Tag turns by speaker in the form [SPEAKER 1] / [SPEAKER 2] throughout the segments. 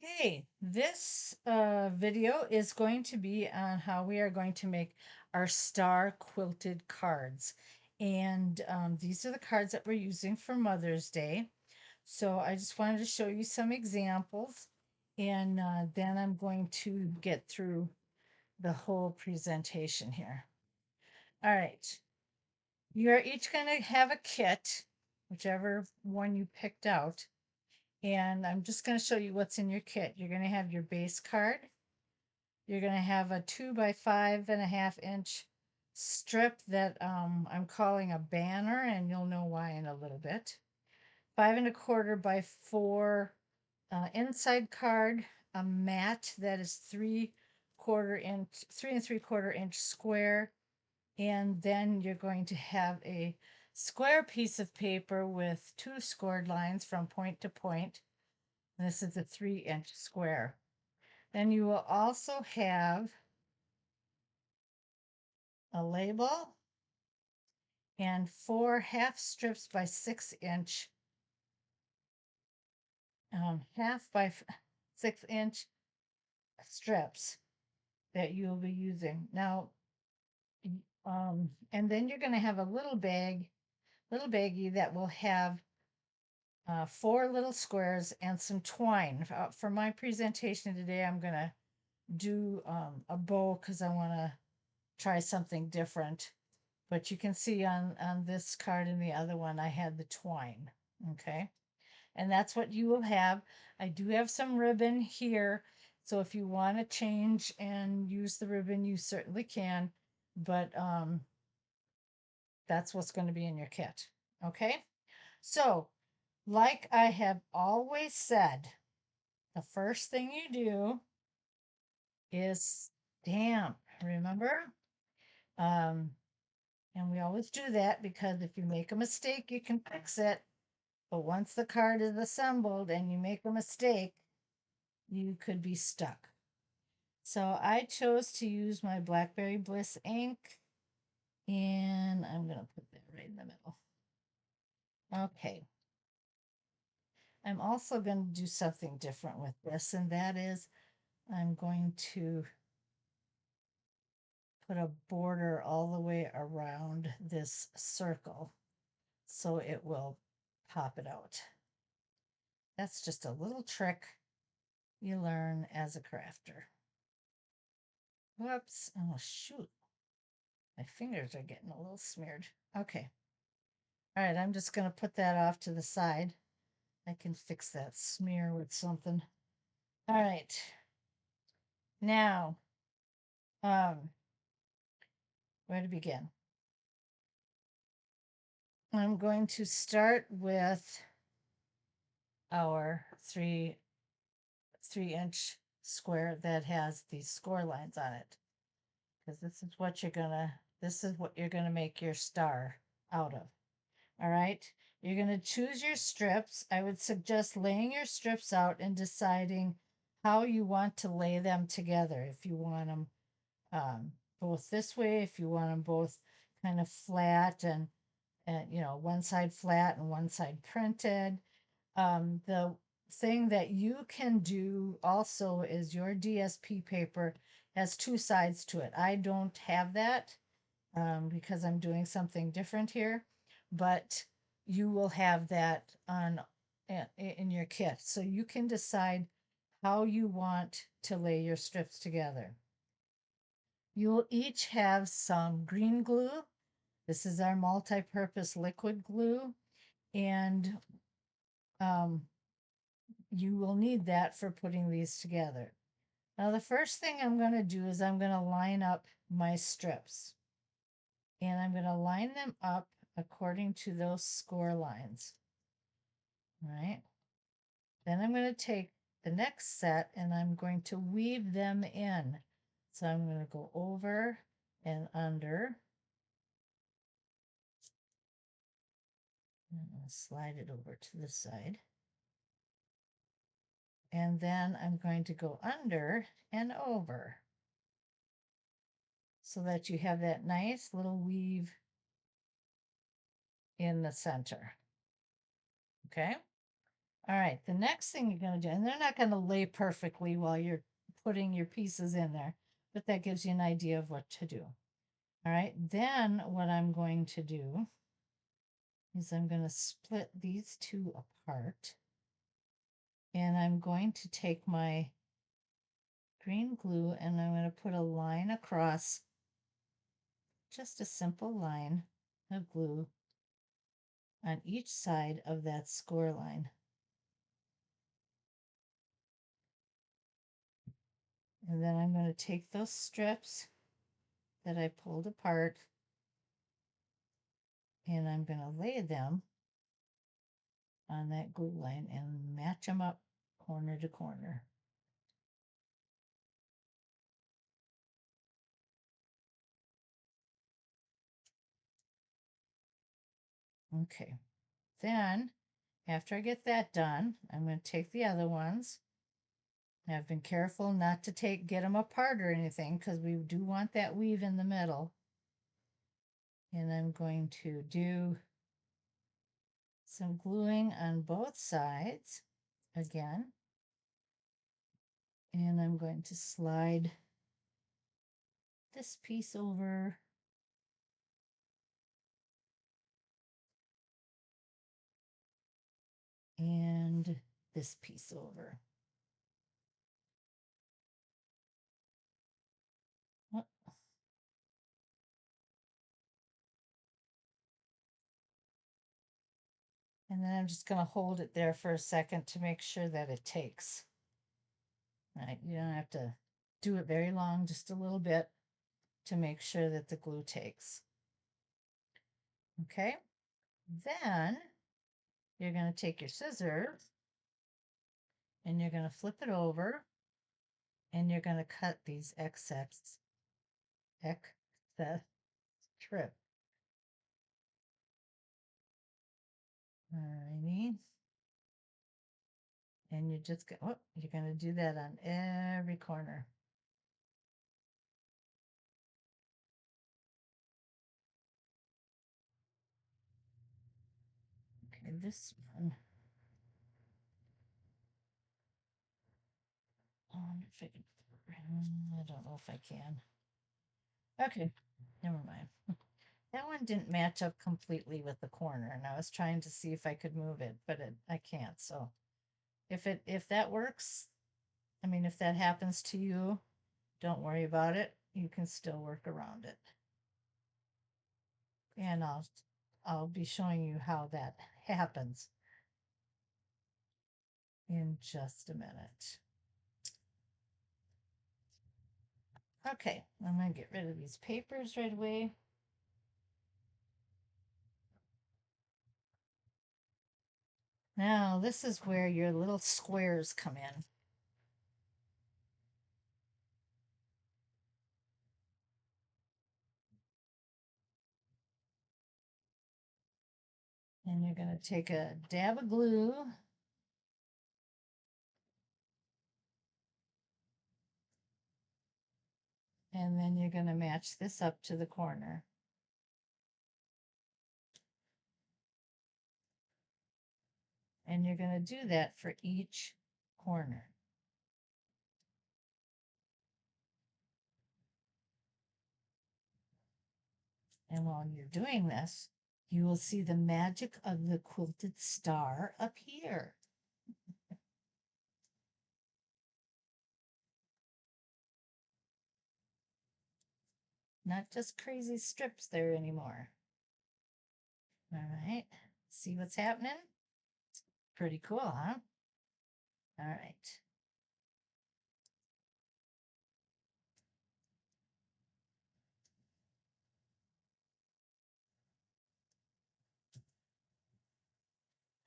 [SPEAKER 1] Okay, this video is going to be on how we are going to make our star quilted cards. And these are the cards that we're using for Mother's Day. So I just wanted to show you some examples, and then I'm going to get through the whole presentation here. All right, you're each going to have a kit, whichever one you picked out. And I'm just going to show you what's in your kit. You're going to have your base card. You're going to have a 2 by 5.5 inch strip that I'm calling a banner, and you'll know why in a little bit. 5 1/4 by 4 inside card, a mat that is 3 3/4 inch square, and then you're going to have a square piece of paper with 2 scored lines from point to point. This is a 3 inch square. Then you will also have a label and 4 half strips by 6 inch, half by 6 inch strips that you'll be using. Now, and then you're going to have a little baggie that will have 4 little squares and some twine. For my presentation today, I'm going to do a bow because I want to try something different. But you can see on this card and the other one, I had the twine. Okay. And that's what you will have. I do have some ribbon here. So if you want to change and use the ribbon, you certainly can. But that's what's going to be in your kit. Okay. So, like I have always said, the first thing you do is stamp. Remember? Um, and we always do that because if you make a mistake, you can fix it. But once the card is assembled and you make a mistake, you could be stuck. So I chose to use my Blackberry Bliss ink, and I'm going to put that right in the middle. Okay. I'm also going to do something different with this, and that is I'm going to put a border all the way around this circle so it will pop it out. That's just a little trick you learn as a crafter. Whoops. Oh, shoot. My fingers are getting a little smeared. Okay. All right, I'm just going to put that off to the side. I can fix that smear with something. All right. Now, where to begin? I'm going to start with our 3 inch square that has these score lines on it, because this is what you're gonna make your star out of. All right, you're gonna choose your strips. I would suggest laying your strips out and deciding how you want to lay them together. If you want them both this way, if you want them both kind of flat and one side flat and one side printed. The thing that you can do also is your DSP paper has 2 sides to it. I don't have that because I'm doing something different here, but you will have that on in your kit. So you can decide how you want to lay your strips together. You'll each have some green glue. This is our multi-purpose liquid glue, and um, you will need that for putting these together. Now, the first thing I'm going to do is I'm going to line up my strips, and I'm going to line them up according to those score lines. All right. Then I'm going to take the next set and I'm going to weave them in. So I'm going to go over and under. I'm going to slide it over to the side. And then I'm going to go under and over so that you have that nice little weave in the center. Okay. All right, the next thing you're going to do, and they're not going to lay perfectly while you're putting your pieces in there, but that gives you an idea of what to do. All right, then what I'm going to do is I'm going to split these two apart, and I'm going to take my green glue and I'm going to put a line across, just a simple line of glue on each side of that score line. And then I'm going to take those strips that I pulled apart and I'm going to lay them on that glue line and match them up corner to corner. Okay, then after I get that done, I'm going to take the other ones. I've been careful not to get them apart or anything because we do want that weave in the middle. And I'm going to do some gluing on both sides again. And I'm going to slide this piece over and this piece over. Oh, and then I'm just going to hold it there for a second to make sure that it takes. All right, you don't have to do it very long, just a little bit to make sure that the glue takes. Okay, then you're going to take your scissors and you're going to flip it over and you're going to cut these excess strip. Alrighty. And you just go, oh, you're going to do that on every corner. Okay, this one. If I can, I don't know if I can. Okay, never mind. That one didn't match up completely with the corner, and I was trying to see if I could move it, but I can't. So if that works, I mean, if that happens to you, don't worry about it. You can still work around it. And I'll be showing you how that happens in just a minute. Okay, I'm going to get rid of these papers right away. Now, this is where your little squares come in. And you're going to take a dab of glue and then you're going to match this up to the corner. And you're going to do that for each corner. And while you're doing this, you will see the magic of the quilted star appear. Not just crazy strips there anymore. All right, see what's happening? Pretty cool, huh? All right.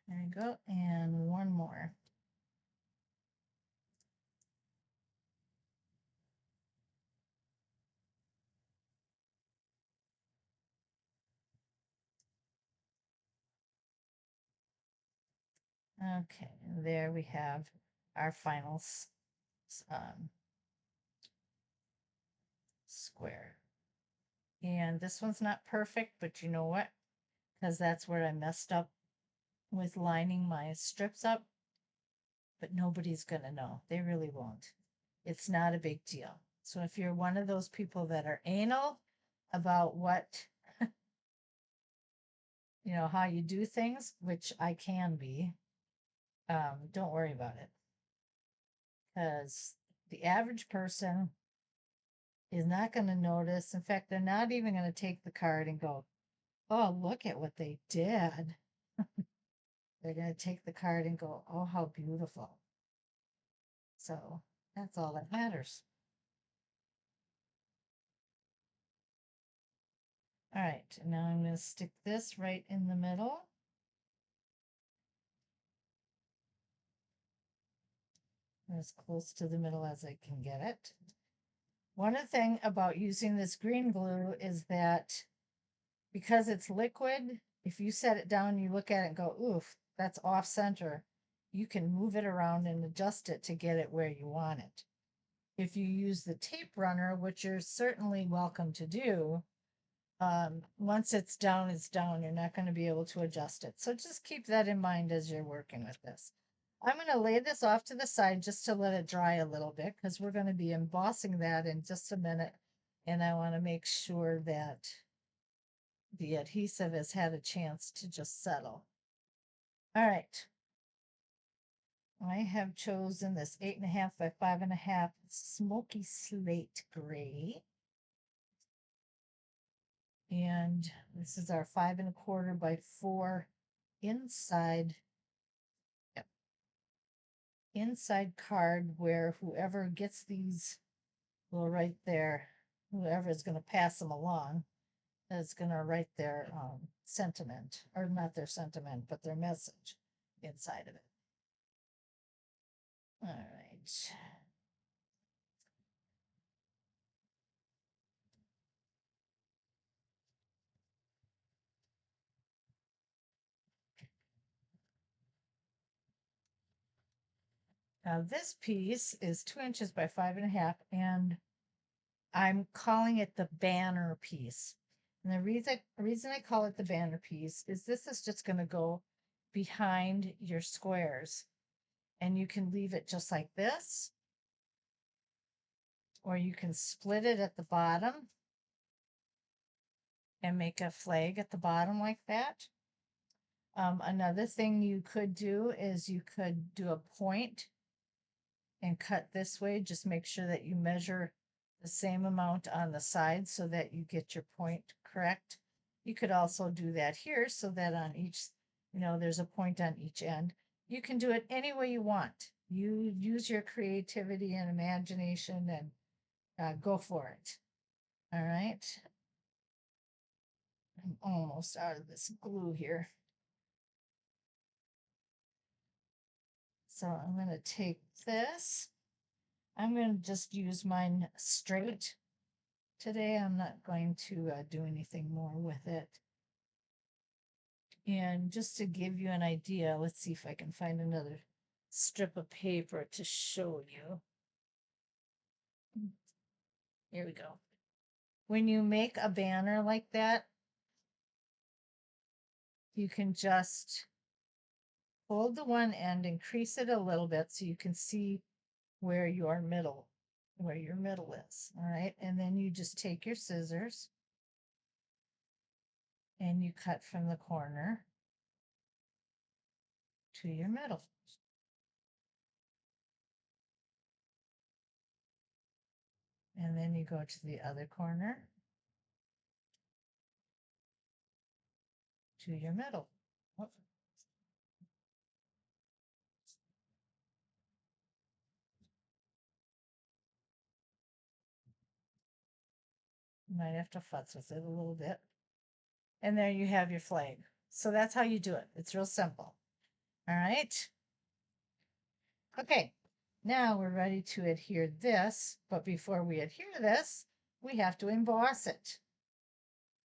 [SPEAKER 1] There you go, and one more. Okay, there we have our final square. And this one's not perfect, but you know what? Because that's where I messed up with lining my strips up. but nobody's going to know. They really won't. It's not a big deal. So if you're one of those people that are anal about what, how you do things, which I can be, don't worry about it because the average person is not going to notice. In fact, they're not even going to take the card and go, oh, look at what they did. They're going to take the card and go, oh, how beautiful. So that's all that matters. All right, now I'm going to stick this right in the middle. As close to the middle as I can get it. One thing about using this green glue is that because it's liquid, if you set it down, you look at it and go, oof, that's off center, you can move it around and adjust it to get it where you want it. If you use the tape runner, which you're certainly welcome to do, once it's down, it's down. You're not going to be able to adjust it. So just keep that in mind as you're working with this. I'm going to lay this off to the side just to let it dry a little bit because we're going to be embossing that in just a minute. And I want to make sure that the adhesive has had a chance to just settle. All right. I have chosen this 8.5 by 5.5 smoky slate gray. And this is our 5.25 by 4 inside card where whoever gets these will write their, whoever is going to pass them along is going to write their sentiment, or not their sentiment, but their message inside of it. All right. Now this piece is 2 inches by 5.5, and I'm calling it the banner piece. And the reason I call it the banner piece is this is just going to go behind your squares, and you can leave it just like this, or you can split it at the bottom and make a flag at the bottom like that. Another thing you could do is you could do a point and cut this way. Just make sure that you measure the same amount on the side so that you get your point correct. You could also do that here so that on each, there's a point on each end. You can do it any way you want. You use your creativity and imagination and go for it. All right. I'm almost out of this glue here. So I'm going to take this. I'm going to just use mine straight today. I'm not going to do anything more with it. And just to give you an idea, let's see if I can find another strip of paper to show you. Here we go. When you make a banner like that, you can just hold the one end, increase it a little bit so you can see where your middle is. All right. And then you just take your scissors and you cut from the corner to your middle. And then you go to the other corner to your middle. Oh, you might have to futz with it a little bit. And there you have your flag. So that's how you do it. It's real simple. All right. Okay. Now we're ready to adhere this, but before we adhere this, we have to emboss it.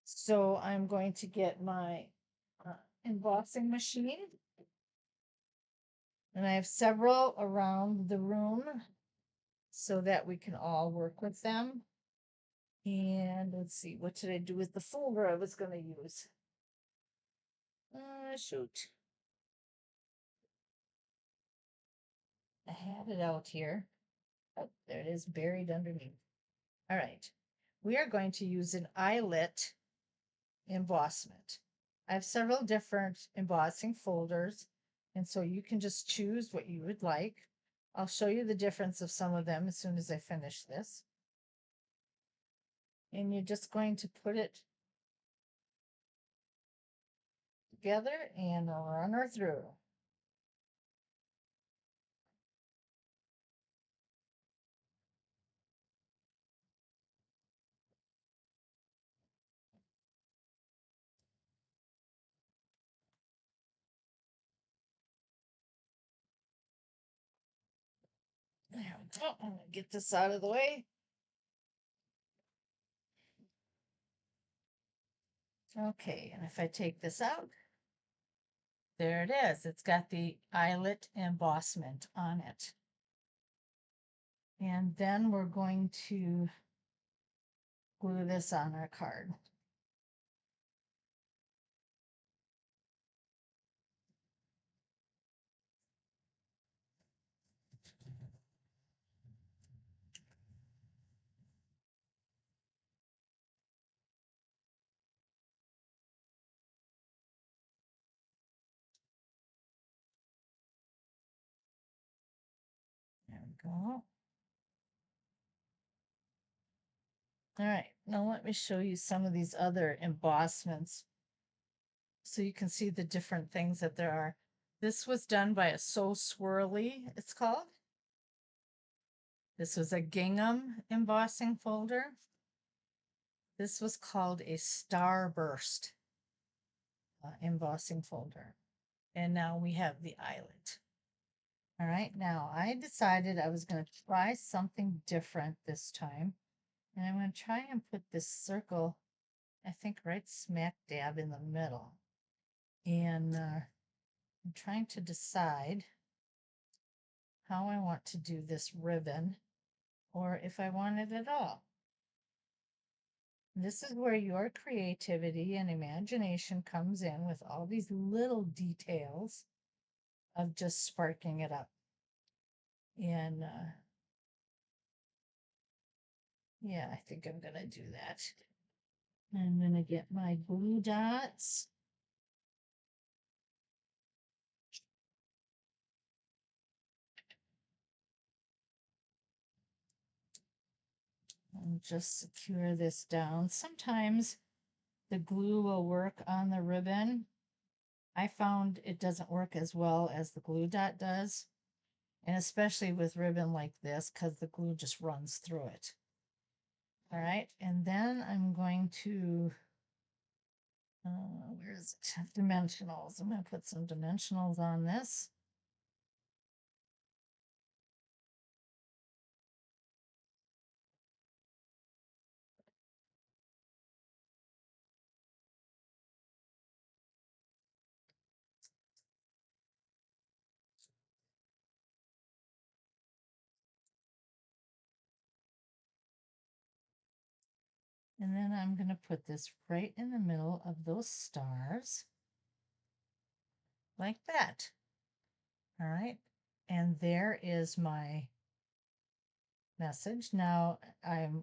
[SPEAKER 1] So I'm going to get my embossing machine. And I have several around the room so that we can all work with them. And let's see, what did I do with the folder I was going to use? Shoot. had it out here. Oh, there it is, buried underneath. All right. We are going to use an eyelet embossment. I have several different embossing folders, and so you can just choose what you would like. I'll show you the difference of some of them as soon as I finish this. And you're just going to put it together and run her through. There we go. I'm going to get this out of the way. Okay, and if I take this out, there it is. It's got the eyelet embossment on it. And then we're going to glue this on our card. There we go. All right, now let me show you some of these other embossments so you can see the different things that there are. This was done by a So Swirly, it's called. This was a gingham embossing folder. This was called a Starburst embossing folder. And now we have the eyelet. All right, now I decided I was going to try something different this time. And I'm going to try and put this circle, I think, right smack dab in the middle. And I'm trying to decide how I want to do this ribbon or if I want it at all. This is where your creativity and imagination comes in with all these little details of just sparking it up. And yeah, I think I'm going to do that. I'm going to get my glue dots. And just secure this down. Sometimes the glue will work on the ribbon. I found it doesn't work as well as the glue dot does. And especially with ribbon like this, because the glue just runs through it. All right, and then I'm going to, where is it? Dimensionals. I'm going to put some dimensionals on this. And then I'm going to put this right in the middle of those stars, like that. All right, and there is my message. Now,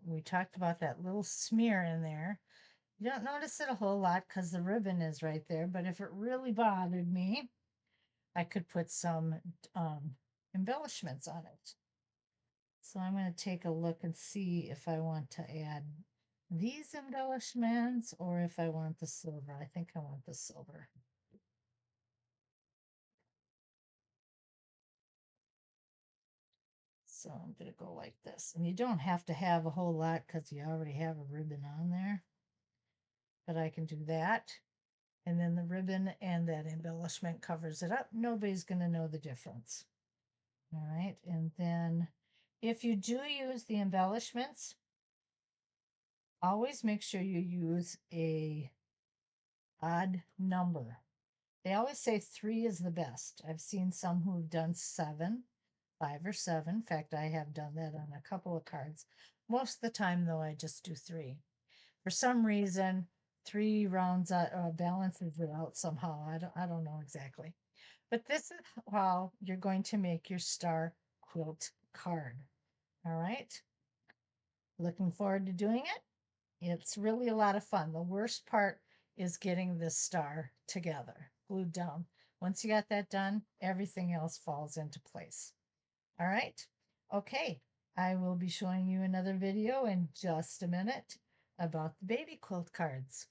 [SPEAKER 1] we talked about that little smear in there. You don't notice it a whole lot because the ribbon is right there, but if it really bothered me, I could put some embellishments on it. So I'm going to take a look and see if I want to add these embellishments or if I want the silver. I think I want the silver. So I'm going to go like this. And you don't have to have a whole lot because you already have a ribbon on there. But I can do that. And then the ribbon and that embellishment covers it up. Nobody's going to know the difference. All right. And then if you do use the embellishments, always make sure you use a odd number. They always say 3 is the best. I've seen some who've done 7, 5 or 7. In fact, I have done that on a couple of cards. Most of the time, though, I just do 3. For some reason, 3 rounds out, balances it out somehow. I don't know exactly. But this is how you're going to make your star quilt card. All right. Looking forward to doing it. It's really a lot of fun. The worst part is getting this star together, glued down. Once you got that done, everything else falls into place. All right. Okay. I will be showing you another video in just a minute about the baby quilt cards.